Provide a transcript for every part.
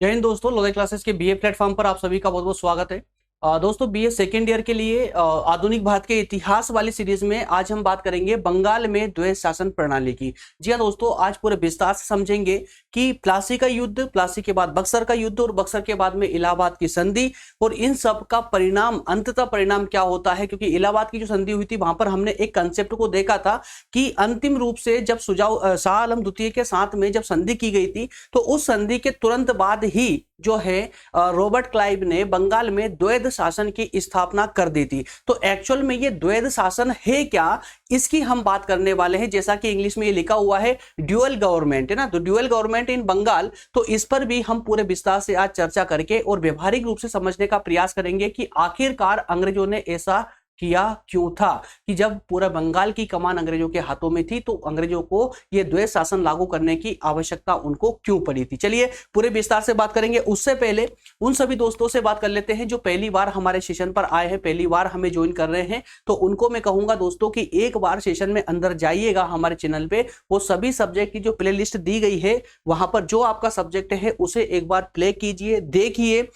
जय हिंद दोस्तों, लोधे क्लासेस के बीए प्लेटफॉर्म पर आप सभी का बहुत बहुत स्वागत है। दोस्तों बीए सेकेंड ईयर के लिए आधुनिक भारत के इतिहास वाली सीरीज में आज हम बात करेंगे बंगाल में द्वैध शासन प्रणाली की। जी हाँ दोस्तों, आज पूरे विस्तार से समझेंगे कि प्लासी का युद्ध, प्लासी के बाद बक्सर का युद्ध और बक्सर के बाद में इलाहाबाद की संधि और इन सब का परिणाम, अंततः परिणाम क्या होता है। क्योंकि इलाहाबाद की जो संधि हुई थी वहां पर हमने एक कंसेप्ट को देखा था कि अंतिम रूप से जब शाह आलम द्वितीय के साथ में जब संधि की गई थी तो उस संधि के तुरंत बाद ही जो है रॉबर्ट क्लाइव ने बंगाल में द्वैध शासन की स्थापना कर दी थी। तो एक्चुअल में ये द्वैध शासन है क्या, इसकी हम बात करने वाले हैं। जैसा कि इंग्लिश में ये लिखा हुआ है ड्यूअल गवर्नमेंट, है ना, तो ड्यूअल गवर्नमेंट इन बंगाल। तो इस पर भी हम पूरे विस्तार से आज चर्चा करके और व्यवहारिक रूप से समझने का प्रयास करेंगे कि आखिरकार अंग्रेजों ने ऐसा किया क्यों था कि जब पूरा बंगाल की कमान अंग्रेजों के हाथों में थी तो अंग्रेजों को यह द्वैध शासन लागू करने की आवश्यकता उनको क्यों पड़ी थी। चलिए पूरे विस्तार से बात करेंगे। उससे पहले उन सभी दोस्तों से बात कर लेते हैं जो पहली बार हमारे सेशन पर आए हैं, पहली बार हमें ज्वाइन कर रहे हैं। तो उनको मैं कहूंगा दोस्तों कि एक बार सेशन में अंदर जाइएगा हमारे चैनल पे, वो सभी सब्जेक्ट की जो प्ले लिस्ट दी गई है वहां पर जो आपका सब्जेक्ट है उसे एक बार प्ले कीजिए, देखिए।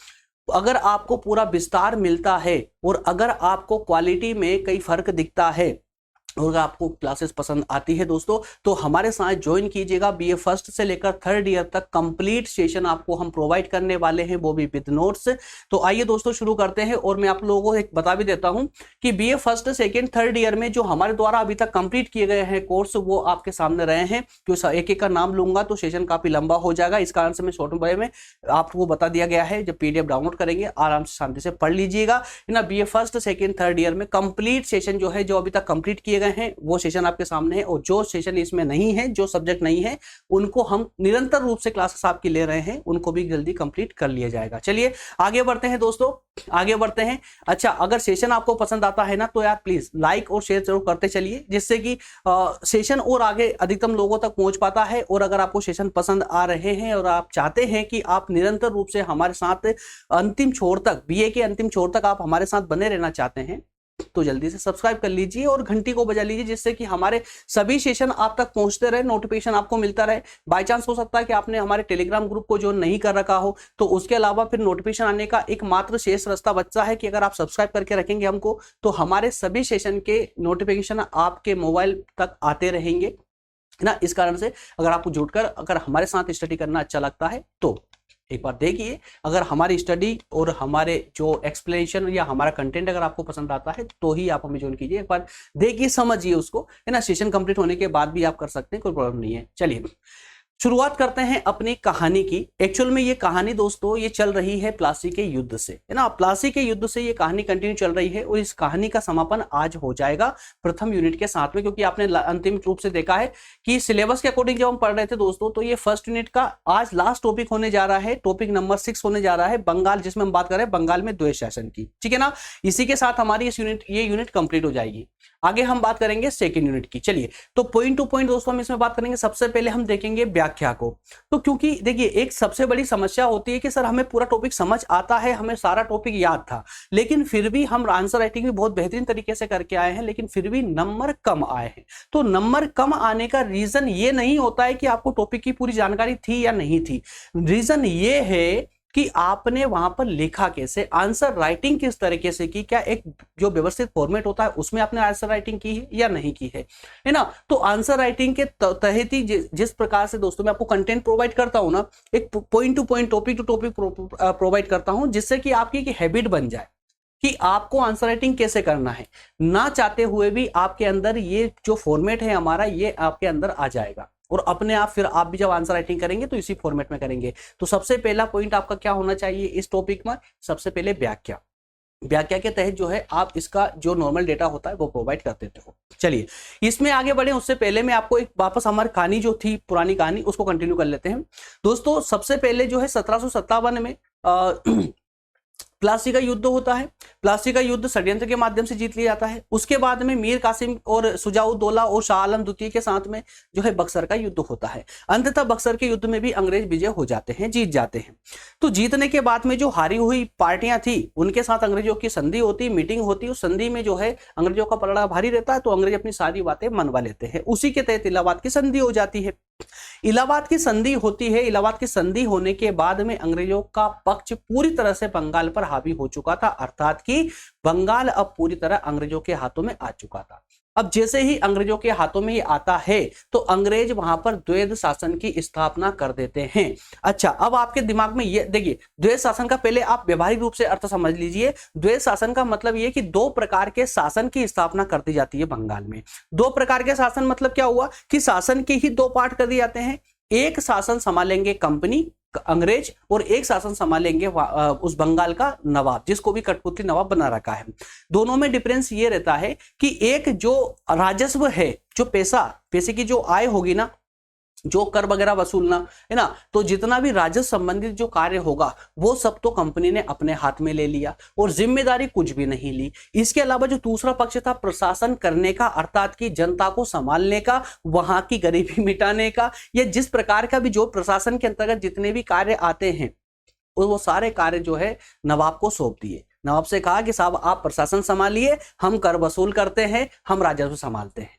अगर आपको पूरा विस्तार मिलता है और अगर आपको क्वालिटी में कई फर्क दिखता है और आपको क्लासेस पसंद आती है दोस्तों, तो हमारे साथ ज्वाइन कीजिएगा। बीए फर्स्ट से लेकर थर्ड ईयर तक कंप्लीट सेशन आपको हम प्रोवाइड करने वाले हैं, वो भी विद नोट्स। तो आइए दोस्तों शुरू करते हैं। और मैं आप लोगों को एक बता भी देता हूं कि BA first second third year में जो हमारे द्वारा अभी तक कंप्लीट किए गए हैं कोर्स, वो आपके सामने रहे हैं। क्यों एक एक का नाम लूंगा तो सेशन काफी लंबा हो जाएगा, इस कारण से मैं शॉर्ट वे में आपको बता दिया गया है। जब पीडीएफ डाउनलोड करेंगे आराम से शांति से पढ़ लीजिएगा ना। BA first second third year में कंप्लीट सेशन जो है, जो अभी तक कंप्लीट किए हैं वो सेशन आपके सामने है। और जो सेशन इसमें नहीं है, जो सब्जेक्ट नहीं है, उनको हम निरंतर रूप से क्लासेस आपकी ले रहे हैं, उनको भी जल्दी कंप्लीट कर लिया जाएगा। चलिए आगे बढ़ते हैं दोस्तों, आगे बढ़ते हैं। अच्छा, अगर सेशन आपको पसंद आता है ना तो यार प्लीज लाइक और शेयर जरूर करते चलिए, जिससे कि सेशन और आगे अधिकतम लोगों तक पहुंच पाता है। और अगर आपको सेशन पसंद आ रहे हैं और आप चाहते हैं कि आप निरंतर रूप से हमारे साथ अंतिम छोर तक, बीए के अंतिम छोर तक आप हमारे साथ बने रहना चाहते हैं, तो जल्दी से सब्सक्राइब कर लीजिए और घंटी को बजा लीजिए, जिससे कि हमारे सभी सेशन आप तक पहुंचते रहे, नोटिफिकेशन आपको मिलता रहे। बाय चांस हो सकता है कि आपने हमारे टेलीग्राम ग्रुप को ज्वाइन नहीं कर रखा हो, तो उसके अलावा फिर नोटिफिकेशन आने का एकमात्र शेष रास्ता बचता है कि अगर आप सब्सक्राइब करके रखेंगे हमको, तो हमारे सभी सेशन के नोटिफिकेशन आपके मोबाइल तक आते रहेंगे ना। इस कारण से अगर आपको जुड़कर अगर हमारे साथ स्टडी करना अच्छा लगता है तो एक बार देखिए। अगर हमारी स्टडी और हमारे जो एक्सप्लेनेशन या हमारा कंटेंट अगर आपको पसंद आता है तो ही आप हमें ज्वाइन कीजिए। एक बार देखिए, समझिए उसको, है ना। सेशन कंप्लीट होने के बाद भी आप कर सकते हैं, कोई प्रॉब्लम नहीं है। चलिए शुरुआत करते हैं अपनी कहानी की। एक्चुअल में ये कहानी दोस्तों ये चल रही है प्लासी के युद्ध से, है ना। प्लासी के युद्ध से ये कहानी कंटिन्यू चल रही है और इस कहानी का समापन आज हो जाएगा प्रथम यूनिट के साथ में। क्योंकि आपने अंतिम रूप से देखा है कि सिलेबस के अकॉर्डिंग जब हम पढ़ रहे थे दोस्तों, तो ये फर्स्ट यूनिट का आज लास्ट टॉपिक होने जा रहा है, टॉपिक नंबर 6 होने जा रहा है, बंगाल, जिसमें हम बात कर रहे हैं बंगाल में द्वैध शासन की, ठीक है ना। इसी के साथ हमारी ये यूनिट कंप्लीट हो जाएगी। आगे हम बात करेंगे सेकेंड यूनिट की। चलिए तो पॉइंट टू पॉइंट दोस्तों हम इसमें बात करेंगे। सबसे पहले हम देखेंगे व्याख्या को। तो क्योंकि देखिए एक सबसे बड़ी समस्या होती है कि सर हमें पूरा टॉपिक समझ आता है, हमें सारा टॉपिक याद था, लेकिन फिर भी हम आंसर राइटिंग भी बहुत बेहतरीन तरीके से करके आए हैं, लेकिन फिर भी नंबर कम आए हैं। तो नंबर कम आने का रीजन ये नहीं होता है कि आपको टॉपिक की पूरी जानकारी थी या नहीं थी। रीजन ये है कि आपने वहां पर लिखा कैसे, आंसर राइटिंग किस तरीके से की, क्या एक जो व्यवस्थित फॉर्मेट होता है उसमें आपने आंसर राइटिंग की है या नहीं की है ना। तो आंसर राइटिंग के तहत ही जिस प्रकार से दोस्तों मैं आपको कंटेंट प्रोवाइड करता हूं ना, एक point to point, topic to topic provide करता हूं, जिससे कि आपकी एक हैबिट बन जाए कि आपको आंसर राइटिंग कैसे करना है। ना चाहते हुए भी आपके अंदर ये जो फॉर्मेट है हमारा, ये आपके अंदर आ जाएगा और अपने आप फिर आप भी जब आंसर राइटिंग करेंगे तो इसी फॉर्मेट में करेंगे। तो सबसे पहला पॉइंट आपका क्या होना चाहिए इस टॉपिक में, सबसे पहले व्याख्या। व्याख्या के तहत जो है आप इसका जो नॉर्मल डेटा होता है वो प्रोवाइड कर देते हो। चलिए इसमें आगे बढ़े उससे पहले मैं आपको एक वापस हमारी कहानी जो थी, पुरानी कहानी, उसको कंटिन्यू कर लेते हैं दोस्तों। सबसे पहले जो है 1757 में प्लासी का युद्ध होता है। प्लासी का युद्ध षड्यंत्र के माध्यम से जीत लिया जाता है। उसके बाद में मीर कासिम और शुजाउद्दौला और शाह आलम द्वितीय के साथ में जो है बक्सर का युद्ध होता है। अंततः बक्सर के युद्ध में भी अंग्रेज विजय हो जाते हैं, जीत जाते हैं। तो जीतने के बाद में जो हारी हुई पार्टियां थी उनके साथ अंग्रेजों की संधि होती, मीटिंग होती। उस संधि में जो है अंग्रेजों का पलड़ा भारी रहता है, तो अंग्रेज अपनी सारी बातें मनवा लेते हैं। उसी के तहत इलाहाबाद की संधि हो जाती है। इलाहाबाद की संधि होती है। इलाहाबाद की संधि होने के बाद में अंग्रेजों का पक्ष पूरी तरह से बंगाल पर हावी हो चुका था, अर्थात कि बंगाल अब पूरी तरह अंग्रेजों के हाथों में आ चुका था। अब जैसे ही अंग्रेजों के हाथों में ये आता है तो अंग्रेज वहां पर द्वैध शासन की स्थापना कर देते हैं। अच्छा, अब आपके दिमाग में ये देखिए, द्वैध शासन का पहले आप व्यवहारिक रूप से अर्थ समझ लीजिए। द्वैध शासन का मतलब ये कि दो प्रकार के शासन की स्थापना कर दी जाती है बंगाल में। दो प्रकार के शासन मतलब क्या हुआ कि शासन के ही दो पार्ट कर दिए जाते हैं। एक शासन संभालेंगे कंपनी अंग्रेज, और एक शासन संभालेंगे उस बंगाल का नवाब, जिसको भी कठपुतली नवाब बना रखा है। दोनों में डिफरेंस ये रहता है कि एक जो राजस्व है, जो पैसे की जो आय होगी ना, जो कर वगैरह वसूलना है ना, तो जितना भी राजस्व संबंधित जो कार्य होगा वो सब तो कंपनी ने अपने हाथ में ले लिया और जिम्मेदारी कुछ भी नहीं ली। इसके अलावा जो दूसरा पक्ष था प्रशासन करने का, अर्थात कि जनता को संभालने का, वहां की गरीबी मिटाने का, या जिस प्रकार का भी जो प्रशासन के अंतर्गत जितने भी कार्य आते हैं वो सारे कार्य जो है नवाब को सौंप दिए। नवाब से कहा कि साहब आप प्रशासन संभालिए, हम कर वसूल करते हैं, हम राजस्व संभालते हैं,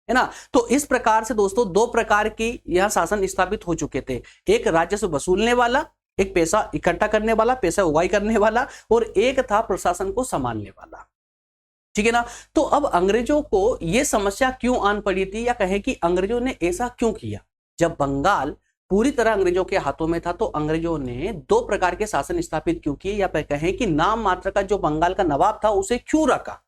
है ना। तो इस प्रकार से दोस्तों दो प्रकार की यह शासन स्थापित हो चुके थे। एक राजस्व वसूलने वाला, एक पैसा इकट्ठा करने वाला, पैसा उगाई करने वाला, और एक था प्रशासन को संभालने वाला, ठीक है ना। तो अब अंग्रेजों को यह समस्या क्यों आन पड़ी थी, या कहें कि अंग्रेजों ने ऐसा क्यों किया। जब बंगाल पूरी तरह अंग्रेजों के हाथों में था तो अंग्रेजों ने दो प्रकार के शासन स्थापित क्यों किए, या कहें कि नाम मात्र का जो बंगाल का नवाब था उसे क्यों रखा,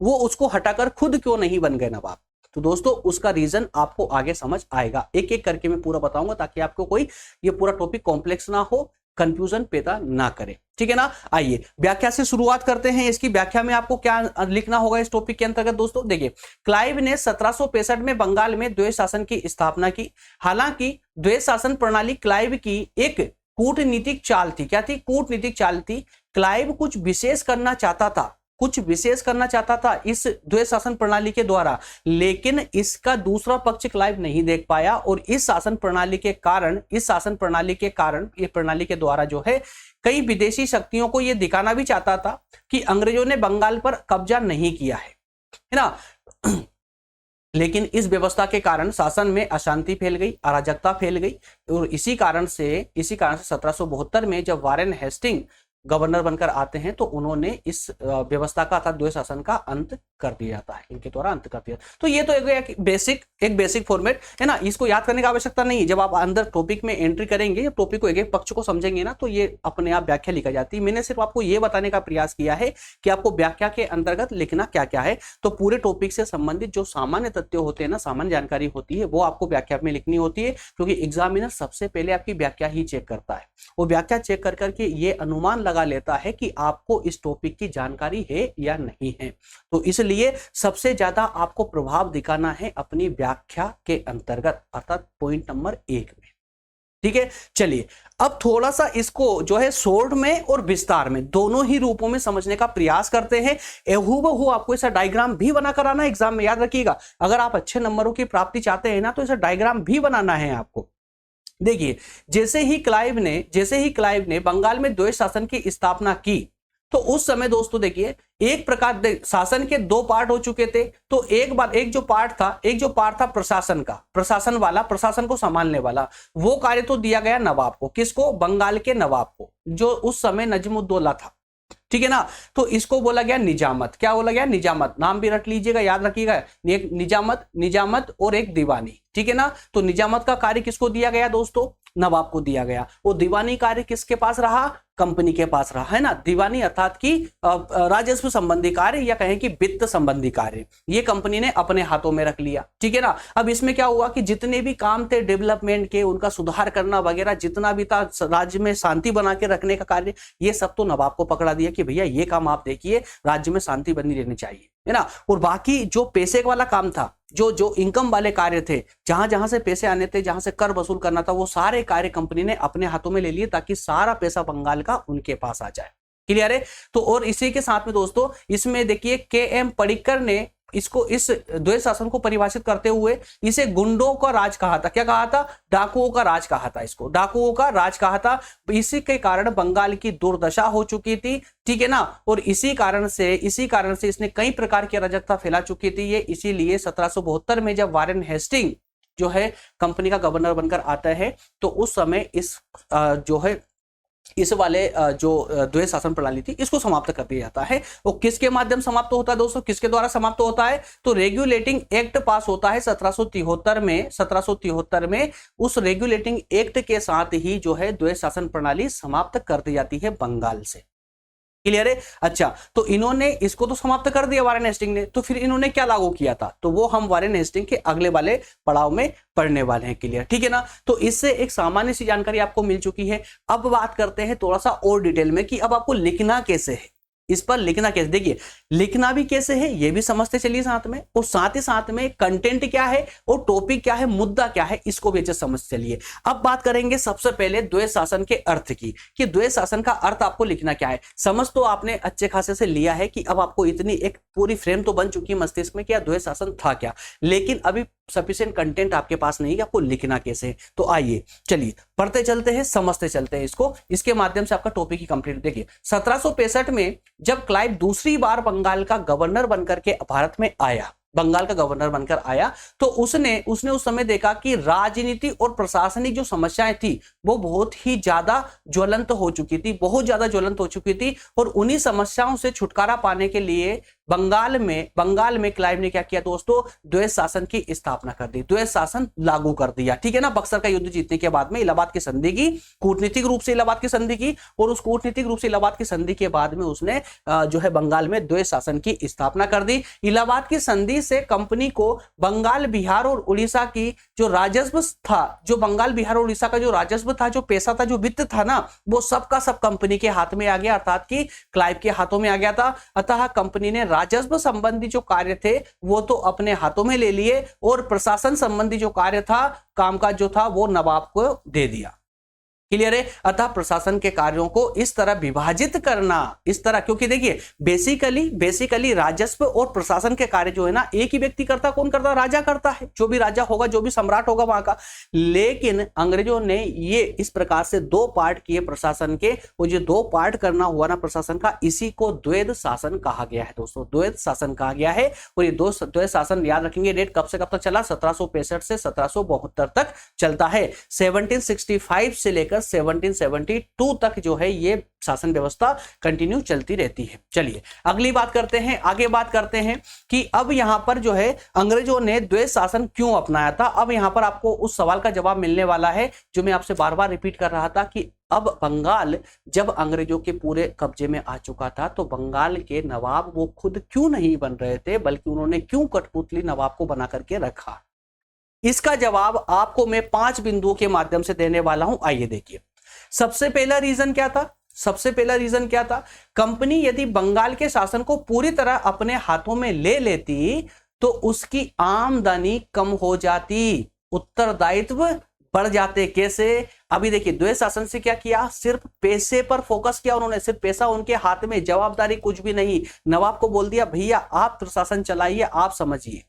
वो उसको हटाकर खुद क्यों नहीं बन गए नवाब। तो दोस्तों उसका रीजन आपको आगे समझ आएगा, एक एक करके मैं पूरा बताऊंगा ताकि आपको कोई ये पूरा टॉपिक कॉम्प्लेक्स ना हो, कंफ्यूजन पैदा ना करे, ठीक है ना। आइए व्याख्या से शुरुआत करते हैं। इसकी व्याख्या में आपको क्या लिखना होगा इस टॉपिक के अंतर्गत दोस्तों, देखिए क्लाइव ने 1765 में बंगाल में द्वैध शासन की स्थापना की। हालांकि द्वैध शासन प्रणाली क्लाइव की एक कूटनीतिक चाल थी। क्या थी? कूटनीतिक चाल थी। क्लाइव कुछ विशेष करना चाहता था इस द्वैध शासन प्रणाली के द्वारा, लेकिन इसका दूसरा पक्ष क्लाइव नहीं देख पाया, और इस शासन प्रणाली के द्वारा जो है कई विदेशी शक्तियों को यह दिखाना भी चाहता था कि अंग्रेजों ने बंगाल पर कब्जा नहीं किया है ना। लेकिन इस व्यवस्था के कारण शासन में अशांति फैल गई, अराजकता फैल गई, और इसी कारण से 1772 में जब वारेन हेस्टिंग गवर्नर बनकर आते हैं तो उन्होंने इस व्यवस्था का अर्थात द्वैध शासन का अंत कर दिया जाता है, इनके द्वारा अंत कर दिया। तो ये तो एक बेसिक फॉर्मेट है ना, इसको याद करने की आवश्यकता नहीं है। जब आप अंदर टॉपिक में एंट्री करेंगे, टॉपिक को एक एक पक्ष को समझेंगे ना, तो ये अपने आप व्याख्या लिखा जाती है। मैंने सिर्फ आपको ये बताने का प्रयास किया है कि आपको व्याख्या के अंतर्गत लिखना क्या क्या है। तो पूरे टॉपिक से संबंधित जो सामान्य तथ्य होते हैं ना, सामान्य जानकारी होती है, वो आपको व्याख्या में लिखनी होती है, क्योंकि एग्जामिनर सबसे पहले आपकी व्याख्या ही चेक करता है। वो व्याख्या चेक कर करके ये अनुमान लगा लेता है कि आपको इस टॉपिक की जानकारी है या नहीं है। तो इसलिए सबसे ज्यादा आपको प्रभाव दिखाना है अपनी व्याख्या के अंतर्गत, अर्थात पॉइंट नंबर 1 में, ठीक है। चलिए अब थोड़ा सा इसको जो है शॉर्ट में और विस्तार में दोनों ही रूपों में समझने का प्रयास करते हैं। हूबहू आपको ऐसा डायग्राम भी बना कर आना एग्जाम में, याद रखिएगा। अगर आप अच्छे नंबरों की प्राप्ति चाहते हैं ना, तो ऐसा डायग्राम भी बनाना है आपको। देखिए जैसे ही क्लाइव ने बंगाल में द्वैध शासन की स्थापना की, तो उस समय दोस्तों देखिए एक प्रकार शासन के दो पार्ट हो चुके थे। तो एक जो पार्ट था प्रशासन का, प्रशासन को संभालने वाला, वो कार्य तो दिया गया नवाब को। किसको? बंगाल के नवाब को, जो उस समय नजमुद्दौला था, ठीक है ना। तो इसको बोला गया निजामत। क्या बोला गया? निजामत। नाम भी रख लीजिएगा, याद रखिएगा, एक निजामत और एक दीवानी, ठीक है ना। तो निजामत का कार्य किसको दिया गया दोस्तों? नवाब को दिया गया। वो दीवानी कार्य किसके पास रहा? कंपनी के पास रहा, है ना। दीवानी अर्थात कि राजस्व संबंधी कार्य, या कहें कि वित्त संबंधी कार्य, ये कंपनी ने अपने हाथों में रख लिया, ठीक है ना। अब इसमें क्या हुआ कि जितने भी काम थे डेवलपमेंट के, उनका सुधार करना वगैरह, जितना भी था राज्य में शांति बना के रखने का कार्य, ये सब तो नवाब को पकड़ा दिया कि भैया ये काम आप देखिए, राज्य में शांति बनी रहनी चाहिए, है ना। और बाकी जो पैसे वाला काम था, जो इनकम वाले कार्य थे, जहां से पैसे आने थे, जहां से कर वसूल करना था, वो सारे कार्य कंपनी ने अपने हाथों में ले लिए, ताकि सारा पैसा बंगाल का उनके पास आ जाए। क्लियर है? तो और इसी के साथ में दोस्तों इसमें देखिए के.एम. पडिक्कर ने इसको, इस द्वैध शासन को परिभाषित करते हुए इसे गुंडों का राज कहा था। क्या कहा था? डाकुओं का राज कहा था। इसको डाकुओं का राज कहा था। इसी के कारण बंगाल की दुर्दशा हो चुकी थी, ठीक है ना। और इसी कारण से इसने कई प्रकार की अराजकता फैला चुकी थी। ये इसीलिए 1772 में जब वारेन हेस्टिंग जो है कंपनी का गवर्नर बनकर आता है, तो उस समय इस जो है इस वाले जो द्वैध शासन प्रणाली थी इसको समाप्त कर दिया जाता है। वो किसके माध्यम समाप्त होता है दोस्तों, किसके द्वारा समाप्त होता है? तो रेगुलेटिंग एक्ट पास होता है 1773 में उस रेगुलेटिंग एक्ट के साथ ही जो है द्वैध शासन प्रणाली समाप्त कर दी जाती है बंगाल से। क्लियर है? अच्छा, तो इन्होंने इसको तो समाप्त कर दिया वारेन हेस्टिंग ने, तो फिर इन्होंने क्या लागू किया था? तो वो हम वारेन हेस्टिंग के अगले वाले पड़ाव में पढ़ने वाले हैं। क्लियर, ठीक है ना? तो इससे एक सामान्य सी जानकारी आपको मिल चुकी है। अब बात करते हैं थोड़ा सा और डिटेल में कि अब आपको लिखना कैसे है, इस पर लिखना कैसे। देखिए, लिखना भी कैसे है ये भी समझते चलिए साथ में, और साथ ही साथ में कंटेंट क्या है और टॉपिक क्या है, मुद्दा क्या है, इसको भी अच्छे समझ चलिए। अब बात करेंगे सबसे पहले द्वैध शासन के अर्थ की, कि द्वैध शासन का अर्थ आपको लिखना क्या है। समझ तो आपने अच्छे खासे से लिया है कि अब आपको इतनी एक पूरी फ्रेम तो बन चुकी है मस्तिष्क में कि द्वैध शासन था क्या, लेकिन अभी सफिशिएंट कंटेंट आपके पास नहीं है कि आपको लिखना कैसे है। तो आइए चलिए पढ़ते चलते हैं, समझते चलते हैं इसको, इसके माध्यम से आपका टॉपिक ही कंप्लीट। देखिए, 1765 में जब क्लाइव दूसरी बार बंगाल का गवर्नर बनकर के भारत में आया, बंगाल का गवर्नर बनकर आया, तो उसने उस समय देखा कि राजनीति और प्रशासनिक जो समस्याएं थी वो बहुत ही ज्यादा ज्वलंत हो चुकी थी, बहुत ज्यादा ज्वलंत हो चुकी थी। और उन्हीं समस्याओं से छुटकारा पाने के लिए बंगाल में क्लाइव ने क्या किया दोस्तों? द्वैध शासन की स्थापना कर दी, द्वैध शासन लागू कर दिया। ठीक है ना? बक्सर का युद्ध जीतने के बाद में इलाहाबाद की संधि की, कूटनीतिक रूप से इलाहाबाद की संधि की, और उस कूटनीतिक रूप से इलाहाबाद की संधि के बाद में उसने जो है बंगाल में द्वैध शासन की स्थापना कर दी। इलाहाबाद की संधि से कंपनी को बंगाल, बिहार और उड़ीसा की जो राजस्व था, जो बंगाल, बिहार और उड़ीसा का जो राजस्व था, जो पैसा था, जो वित्त था ना, वो सबका सब कंपनी के हाथ में आ गया, अर्थात कि क्लाइव के हाथों में आ गया था। अतः कंपनी ने राजस्व संबंधी जो कार्य थे वो तो अपने हाथों में ले लिए, और प्रशासन संबंधी जो कार्य था, कामकाज जो था, वो नवाब को दे दिया। क्लियर है? अतः प्रशासन के कार्यों को इस तरह विभाजित करना, इस तरह, क्योंकि देखिए बेसिकली राजस्व और प्रशासन के कार्य जो है ना एक ही व्यक्ति करता, कौन करता? राजा करता है, जो भी राजा होगा, जो भी सम्राट होगा वहां का। लेकिन अंग्रेजों ने ये इस प्रकार से दो पार्ट किए प्रशासन के, वो जो दो पार्ट करना हुआ ना प्रशासन का, इसी को द्वैध शासन कहा गया है दोस्तों, द्वैध शासन कहा गया है। और ये द्वैध शासन याद रखेंगे, डेट कब से कब तक चला? 1765 से 1772 तक चलता है। 1765 से लेकर 1772 तक जो है ये शासन व्यवस्था कंटिन्यू चलती रहती है। चलिए अगली बात करते हैं, आगे बात करते हैं कि अब यहां पर जो है अंग्रेजों ने द्वैध शासन क्यों अपनाया था। अब यहां पर आपको उस सवाल का जवाब मिलने वाला है जो मैं आपसे बार बार रिपीट कर रहा था कि अब बंगाल जब अंग्रेजों के पूरे कब्जे में आ चुका था, तो बंगाल के नवाब वो खुद क्यों नहीं बन रहे थे, बल्कि उन्होंने क्यों कठपुतली नवाब को बना करके रखा। इसका जवाब आपको मैं 5 बिंदुओं के माध्यम से देने वाला हूं। आइए देखिए, सबसे पहला रीजन क्या था? सबसे पहला रीजन क्या था? कंपनी यदि बंगाल के शासन को पूरी तरह अपने हाथों में ले लेती तो उसकी आमदनी कम हो जाती, उत्तरदायित्व बढ़ जाते। कैसे? अभी देखिए, द्वैध शासन से क्या किया? सिर्फ पैसे पर फोकस किया उन्होंने, सिर्फ पैसा उनके हाथ में, जवाबदारी कुछ भी नहीं। नवाब को बोल दिया भैया आप प्रशासन चलाइए, आप समझिए।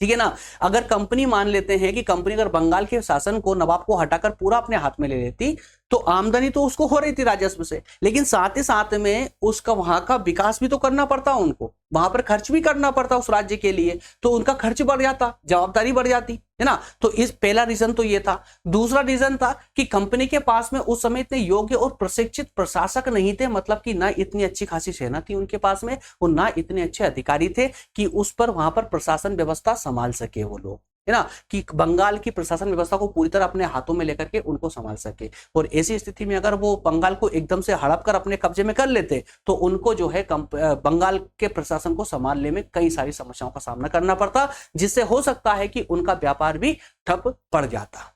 ठीक है ना? अगर कंपनी मान लेते हैं कि कंपनी अगर बंगाल के शासन को, नवाब को हटाकर पूरा अपने हाथ में ले लेती, तो आमदनी तो उसको हो रही थी राजस्व से, लेकिन साथ ही साथ में उसका वहां का विकास भी तो करना पड़ता उनको, वहां पर खर्च भी करना पड़ता उस राज्य के लिए, तो उनका खर्च बढ़ जाता, जवाबदारी बढ़ जाती है ना। तो इस पहला रीजन तो ये था। दूसरा रीजन था कि कंपनी के पास में उस समय इतने योग्य और प्रशिक्षित प्रशासक नहीं थे, मतलब कि ना इतनी अच्छी खासी सेना थी उनके पास में, और ना इतने अच्छे अधिकारी थे कि उस पर वहां पर प्रशासन व्यवस्था संभाल सके वो लोग, है ना, कि बंगाल की प्रशासन व्यवस्था को पूरी तरह अपने हाथों में लेकर के उनको संभाल सके। और ऐसी स्थिति में अगर वो बंगाल को एकदम से हड़प कर अपने कब्जे में कर लेते तो उनको जो है बंगाल के प्रशासन को संभालने में कई सारी समस्याओं का सामना करना पड़ता, जिससे हो सकता है कि उनका व्यापार भी ठप पड़ जाता।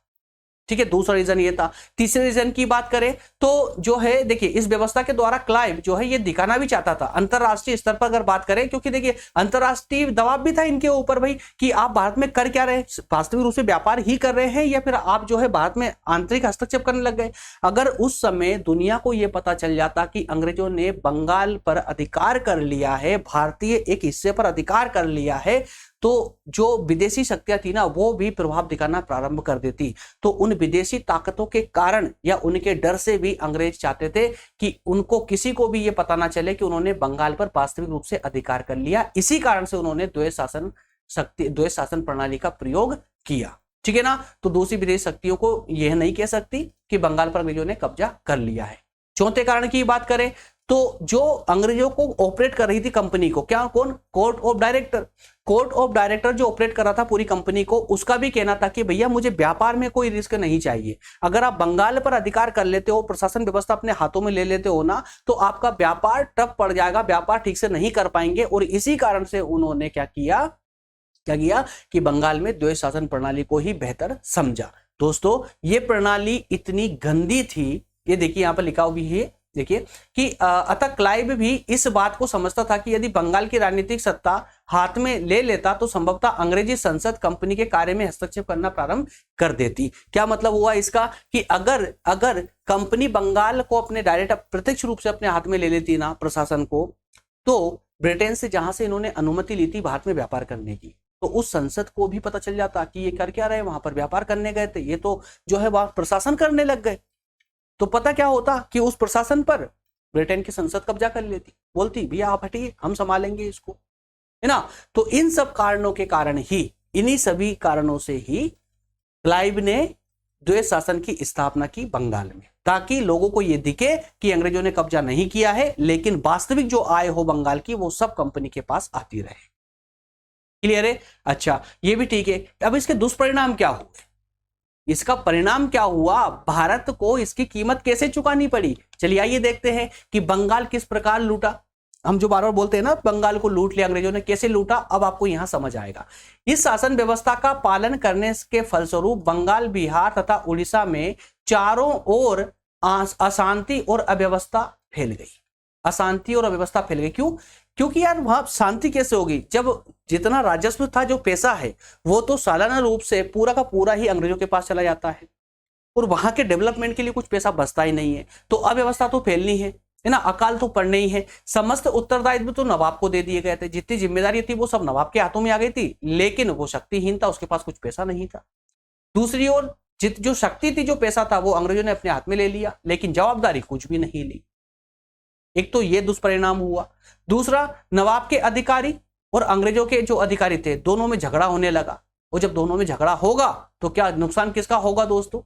ठीक है, दूसरा रीजन ये था। तीसरे रीजन की बात करें तो जो है देखिए, इस व्यवस्था के द्वारा क्लाइव जो है ये दिखाना भी चाहता था अंतरराष्ट्रीय स्तर पर, अगर बात करें, क्योंकि देखिए अंतरराष्ट्रीय दबाव भी था इनके ऊपर भाई कि आप भारत में कर क्या रहे, वास्तविक रूप से व्यापार ही कर रहे हैं या फिर आप जो है भारत में आंतरिक हस्तक्षेप करने लग गए। अगर उस समय दुनिया को यह पता चल जाता कि अंग्रेजों ने बंगाल पर अधिकार कर लिया है, भारतीय एक हिस्से पर अधिकार कर लिया है, तो जो विदेशी शक्तियां थी ना वो भी प्रभाव दिखाना प्रारंभ कर देती। तो उन विदेशी ताकतों के कारण या उनके डर से भी अंग्रेज चाहते थे कि उनको किसी को भी ये पता ना चले कि उन्होंने बंगाल पर वास्तविक रूप से अधिकार कर लिया। इसी कारण से उन्होंने द्वैध शासन प्रणाली का प्रयोग किया। ठीक है ना। तो दूसरी विदेशी शक्तियों को यह नहीं कह सकती कि बंगाल पर अंग्रेजों ने कब्जा कर लिया है। चौथे कारण की बात करें तो जो अंग्रेजों को ऑपरेट कर रही थी कंपनी को, क्या कौन, court of director. Court of director जो ऑपरेट कर रहा था पूरी कंपनी को, उसका भी कहना था कि भैया मुझे व्यापार में कोई रिस्क नहीं चाहिए। अगर आप बंगाल पर अधिकार कर लेते हो, प्रशासन व्यवस्था अपने हाथों में ले लेते हो ना, तो आपका व्यापार ठप पड़ जाएगा, व्यापार ठीक से नहीं कर पाएंगे। और इसी कारण से उन्होंने क्या किया कि बंगाल में द्वैध शासन प्रणाली को ही बेहतर समझा। दोस्तों ये प्रणाली इतनी गंदी थी, ये देखिए यहां पर लिखा हुआ भी है, देखिए कि अतः क्लाइव भी इस बात को समझता था कि यदि बंगाल की राजनीतिक सत्ता हाथ में ले लेता तो संभवतः अंग्रेजी संसद कंपनी के कार्य में हस्तक्षेप करना प्रारंभ कर देती। क्या मतलब हुआ इसका कि अगर कंपनी बंगाल को अपने डायरेक्ट प्रत्यक्ष रूप से अपने हाथ में ले लेती ना प्रशासन को, तो ब्रिटेन से जहां से इन्होंने अनुमति ली थी भारत में व्यापार करने की, तो उस संसद को भी पता चल जाता कि ये कर क्या रहे, वहां पर व्यापार करने गए थे, ये तो जो है वहां प्रशासन करने लग गए। तो पता क्या होता कि उस प्रशासन पर ब्रिटेन की संसद कब्जा कर लेती, बोलती भैया आप हटिए, हम संभालेंगे इसको, है ना। तो इन सब कारणों के कारण ही, इन्हीं सभी कारणों से ही क्लाइव ने द्वैध शासन की स्थापना की बंगाल में, ताकि लोगों को यह दिखे कि अंग्रेजों ने कब्जा नहीं किया है, लेकिन वास्तविक जो आय हो बंगाल की वो सब कंपनी के पास आती रहे। क्लियर है। अच्छा ये भी ठीक है। अब इसके दुष्परिणाम क्या हुए, इसका परिणाम क्या हुआ, भारत को इसकी कीमत कैसे चुकानी पड़ी। चलिए आइए देखते हैं कि बंगाल किस प्रकार लूटा। हम जो बार बार बोलते हैं ना बंगाल को लूट लिया अंग्रेजों ने, कैसे लूटा अब आपको यहां समझ आएगा। इस शासन व्यवस्था का पालन करने के फलस्वरूप बंगाल, बिहार तथा उड़ीसा में चारों ओर अशांति और अव्यवस्था फैल गई। अशांति और अव्यवस्था फैल गई क्यों? क्योंकि यार वहां शांति कैसे होगी जब जितना राजस्व था, जो पैसा है वो तो सालाना रूप से पूरा का पूरा ही अंग्रेजों के पास चला जाता है, और वहां के डेवलपमेंट के लिए कुछ पैसा बचता ही नहीं है। तो अव्यवस्था तो फैलनी है ना, अकाल तो पड़ना ही है। समस्त उत्तरदायित्व तो नवाब को दे दिए गए थे, जितनी जिम्मेदारी थी वो सब नवाब के हाथों में आ गई थी, लेकिन वो शक्तिहीन था, उसके पास कुछ पैसा नहीं था। दूसरी ओर जो शक्ति थी, जो पैसा था, वो अंग्रेजों ने अपने हाथ में ले लिया, लेकिन जवाबदारी कुछ भी नहीं ली। एक तो ये दुष्परिणाम हुआ। दूसरा, नवाब के अधिकारी और अंग्रेजों के जो अधिकारी थे, दोनों में झगड़ा होने लगा, और जब दोनों में झगड़ा होगा तो क्या नुकसान किसका होगा दोस्तों?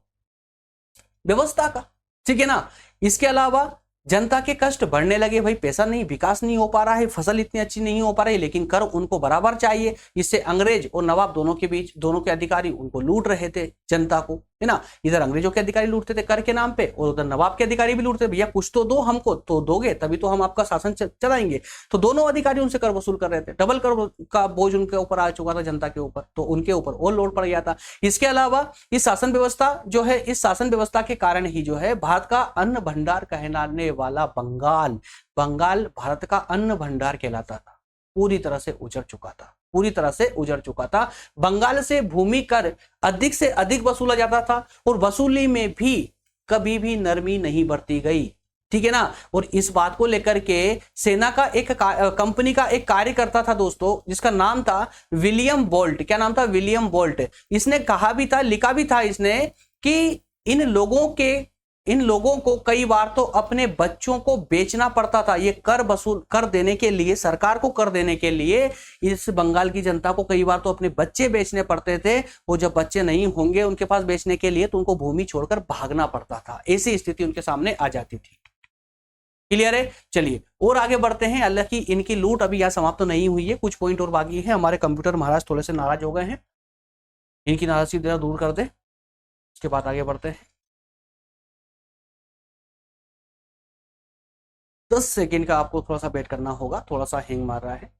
व्यवस्था का, ठीक है ना। इसके अलावा जनता के कष्ट बढ़ने लगे, भाई पैसा नहीं, विकास नहीं हो पा रहा है, फसल इतनी अच्छी नहीं हो पा रही, लेकिन कर उनको बराबर चाहिए। इससे अंग्रेज और नवाब दोनों के बीच, दोनों के अधिकारी उनको लूट रहे थे, जनता को, है ना। इधर अंग्रेजों के अधिकारी लूटते थे कर के नाम पे, और उधर नवाब के अधिकारी भी लूटते, भैया कुछ तो दो हमको, तो दोगे तभी तो हम आपका शासन चलाएंगे। तो दोनों अधिकारी उनसे कर वसूल कर रहे थे, डबल कर का बोझ उनके ऊपर आ चुका था जनता के ऊपर, तो उनके ऊपर और लोड पड़ गया था। इसके अलावा इस शासन व्यवस्था जो है, इस शासन व्यवस्था के कारण ही जो है भारत का अन्न भंडार कहलाने वाला बंगाल भारत का अन्न भंडार कहलाता था, पूरी तरह से उजड़ चुका था, पूरी तरह से उजड़ चुका था। बंगाल से भूमि कर अधिक से अधिक वसूला जाता था, और वसूली में भी कभी भी नरमी नहीं बरती गई, ठीक है ना। और इस बात को लेकर के सेना का एक कंपनी का एक कार्यकर्ता था दोस्तों, जिसका नाम था विलियम बोल्ट। क्या नाम था? William bolt. इसने कहा भी था, लिखा भी था इसने कि इन लोगों को कई बार तो अपने बच्चों को बेचना पड़ता था, ये कर वसूल कर देने के लिए, सरकार को कर देने के लिए इस बंगाल की जनता को कई बार तो अपने बच्चे बेचने पड़ते थे। वो जब बच्चे नहीं होंगे उनके पास बेचने के लिए, तो उनको भूमि छोड़कर भागना पड़ता था, ऐसी स्थिति उनके सामने आ जाती थी। क्लियर है। चलिए और आगे बढ़ते हैं। हालांकि इनकी लूट अभी यहाँ समाप्त तो नहीं हुई है, कुछ पॉइंट और बाकी है। हमारे कंप्यूटर महाराज थोड़े से नाराज हो गए हैं, इनकी नाराजगी जरा दूर कर दे, उसके बाद आगे बढ़ते हैं। 10 सेकेंड का आपको थोड़ा सा वेट करना होगा, थोड़ा सा हैंग मार रहा है।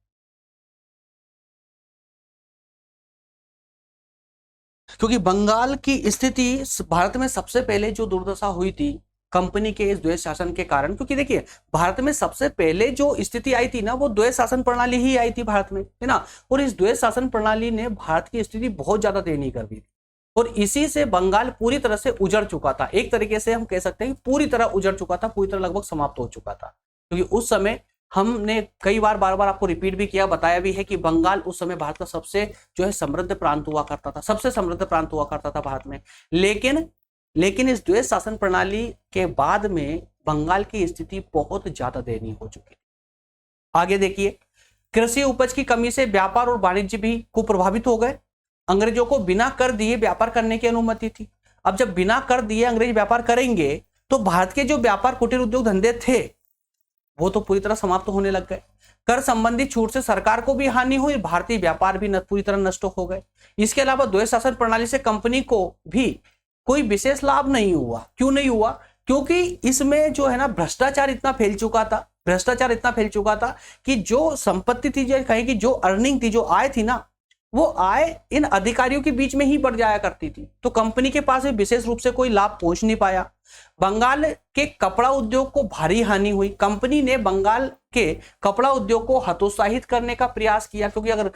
क्योंकि बंगाल की स्थिति भारत में सबसे पहले जो दुर्दशा हुई थी कंपनी के इस द्वैध शासन के कारण, क्योंकि देखिए भारत में सबसे पहले जो स्थिति आई थी ना, वो द्वैध शासन प्रणाली ही आई थी भारत में, है ना। और इस द्वैध शासन प्रणाली ने भारत की स्थिति बहुत ज्यादा दयनीय कर दी थी, और इसी से बंगाल पूरी तरह से उजड़ चुका था। एक तरीके से हम कह सकते हैं कि पूरी तरह उजड़ चुका था, पूरी तरह लगभग समाप्त हो चुका था। क्योंकि उस समय हमने कई बार बार बार आपको रिपीट भी किया, बताया भी है कि बंगाल उस समय भारत का सबसे जो है समृद्ध प्रांत हुआ करता था, सबसे समृद्ध प्रांत हुआ करता था भारत में। लेकिन इस द्वैध शासन प्रणाली के बाद में बंगाल की स्थिति बहुत ज्यादा दयनीय हो चुकी है। आगे देखिए, कृषि उपज की कमी से व्यापार और वाणिज्य भी को प्रभावित हो गए। अंग्रेजों को बिना कर दिए व्यापार करने की अनुमति थी। अब जब बिना कर दिए अंग्रेज व्यापार करेंगे तो भारत के जो व्यापार कुटीर उद्योग धंधे थे वो तो पूरी तरह समाप्त होने लग गए। कर संबंधी छूट से सरकार को भी हानि हुई, भारतीय व्यापार भी पूरी तरह नष्ट हो गए। इसके अलावा द्वैध शासन प्रणाली से कंपनी को भी कोई विशेष लाभ नहीं हुआ। क्यों नहीं हुआ? क्योंकि इसमें जो है ना भ्रष्टाचार इतना फैल चुका था कि जो संपत्ति थी, जो कहें कि जो अर्निंग थी, जो आय थी ना, वो आय इन अधिकारियों के बीच में ही बढ़ जाया करती थी। तो कंपनी के पास भी विशेष रूप से कोई लाभ पहुंच नहीं पाया। बंगाल के कपड़ा उद्योग को भारी हानि हुई। कंपनी ने बंगाल के कपड़ा उद्योग को हतोत्साहित करने का प्रयास किया, क्योंकि अगर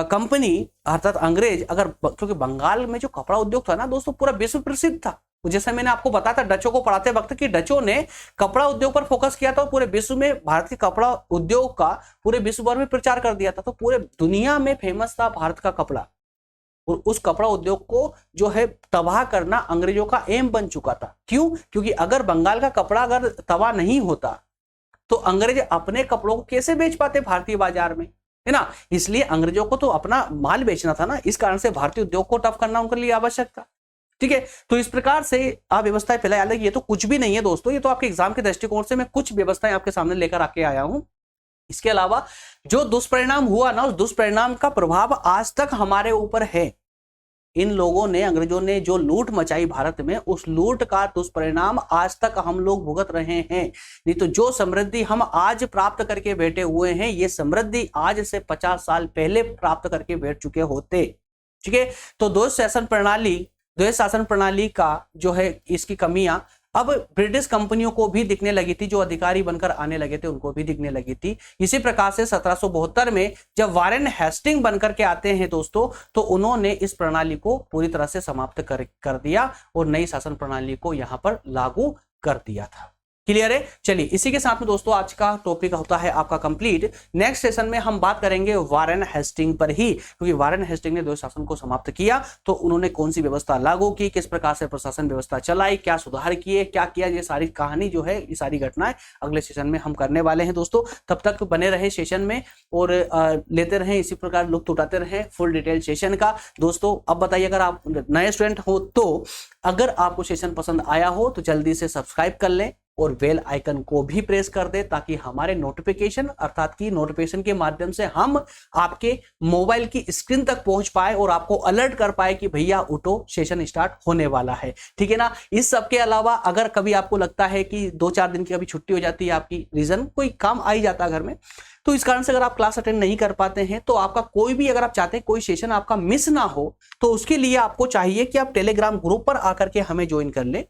कंपनी अर्थात अंग्रेज क्योंकि बंगाल में जो कपड़ा उद्योग था ना दोस्तों पूरा विश्व प्रसिद्ध था। जैसे मैंने आपको बताया था डचों को पढ़ाते वक्त कि डचों ने कपड़ा उद्योग पर फोकस किया था और पूरे विश्व में भारत के कपड़ा उद्योग का पूरे विश्व भर में प्रचार कर दिया था। तो पूरे दुनिया में फेमस था भारत का कपड़ा, और उस कपड़ा उद्योग को जो है तबाह करना अंग्रेजों का एम बन चुका था। क्यों? क्योंकि अगर बंगाल का कपड़ा अगर तबाह नहीं होता तो अंग्रेज अपने कपड़ों को कैसे बेच पाते भारतीय बाजार में, है ना। इसलिए अंग्रेजों को तो अपना माल बेचना था ना, इस कारण से भारतीय उद्योग को टफ करना उनके लिए आवश्यक था। ठीक है, तो इस प्रकार से आप व्यवस्थाएं पहले अलग, ये तो कुछ भी नहीं है दोस्तों, ये तो आपके एग्जाम के दृष्टिकोण से मैं कुछ व्यवस्थाएं आपके सामने लेकर आके आया हूं। इसके अलावा जो दुष्परिणाम हुआ ना, उस दुष्परिणाम का प्रभाव आज तक हमारे ऊपर है। इन लोगों ने, अंग्रेजों ने जो लूट मचाई भारत में, उस लूट का दुष्परिणाम आज तक हम लोग भुगत रहे हैं। नहीं तो जो समृद्धि हम आज प्राप्त करके बैठे हुए हैं, ये समृद्धि आज से 50 साल पहले प्राप्त करके बैठ चुके होते। ठीक है, तो द्वैध शासन प्रणाली का जो है इसकी कमियां अब ब्रिटिश कंपनियों को भी दिखने लगी थी, जो अधिकारी बनकर आने लगे थे उनको भी दिखने लगी थी। इसी प्रकार से 1772 में जब वारेन हेस्टिंग बनकर के आते हैं दोस्तों, तो उन्होंने इस प्रणाली को पूरी तरह से समाप्त कर दिया और नई शासन प्रणाली को यहां पर लागू कर दिया था। क्लियर है? चलिए, इसी के साथ में दोस्तों आज का टॉपिक होता है आपका कंप्लीट। नेक्स्ट सेशन में हम बात करेंगे वारेन हेस्टिंग पर ही, क्योंकि वारेन हेस्टिंग ने द्वैध शासन को समाप्त किया, तो उन्होंने कौन सी व्यवस्था लागू की, किस प्रकार से प्रशासन व्यवस्था चलाई, क्या सुधार किए, क्या किया, ये सारी कहानी जो है, ये सारी घटनाएं अगले सेशन में हम करने वाले हैं दोस्तों। तब तक बने रहे सेशन में और लेते रहे, इसी प्रकार लुत्फ उठाते रहे फुल डिटेल सेशन का। दोस्तों अब बताइए, अगर आप नए स्टूडेंट हो तो अगर आपको सेशन पसंद आया हो तो जल्दी से सब्सक्राइब कर लें और बेल आइकन को भी प्रेस कर दे, ताकि हमारे नोटिफिकेशन अर्थात की नोटिफिकेशन के माध्यम से हम आपके मोबाइल की स्क्रीन तक पहुंच पाए और आपको अलर्ट कर पाए कि भैया उठो, सेशन स्टार्ट होने वाला है। ठीक है ना। इस सब के अलावा अगर कभी आपको लगता है कि 2-4 दिन की कभी छुट्टी हो जाती है, आपकी रीजन कोई काम आ ही जाता है घर में, तो इस कारण से अगर आप क्लास अटेंड नहीं कर पाते हैं, तो आपका कोई भी, अगर आप चाहते हैं कोई सेशन आपका मिस ना हो, तो उसके लिए आपको चाहिए कि आप टेलीग्राम ग्रुप पर आकर के हमें ज्वाइन कर लें,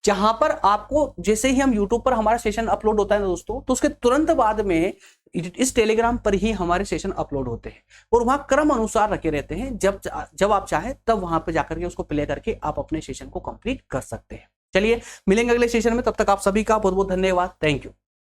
जहां पर आपको जैसे ही हम यूट्यूब पर हमारा सेशन अपलोड होता है ना दोस्तों, तो उसके तुरंत बाद में इस टेलीग्राम पर ही हमारे सेशन अपलोड होते हैं और वहां क्रम अनुसार रखे रहते हैं। जब आप चाहे तब वहां पे जाकर के उसको प्ले करके आप अपने सेशन को कंप्लीट कर सकते हैं। चलिए, मिलेंगे अगले सेशन में, तब तक आप सभी का बहुत बहुत धन्यवाद। Thank you.